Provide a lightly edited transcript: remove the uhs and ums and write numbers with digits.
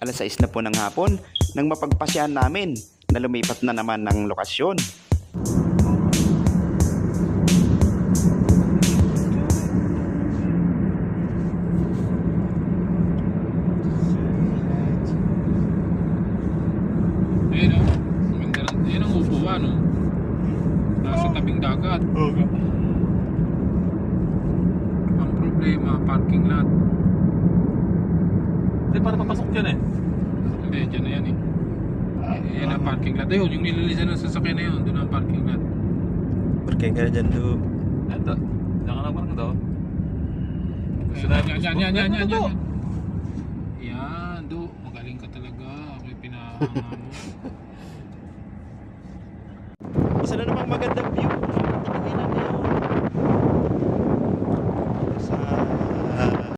6 na po ng hapon nang mapagpasyahan namin na lumipat na naman ng lokasyon. Yan ang upuan, no? Nasa tabing dagat. Okay. Ang problema, parking lot. Hindi, para papasok dyan eh. Hindi, dyan na yan eh. Yan ang parking lot. Ayun, yung nililisan ng sasakyan na yun, doon ang parking lot. Parking ka na dyan, do. Ito. Diyan ka lang parang ito. Yan. Yan, do. Magaling ka talaga. Ako'y pinahanga mo. Isa na namang magandang view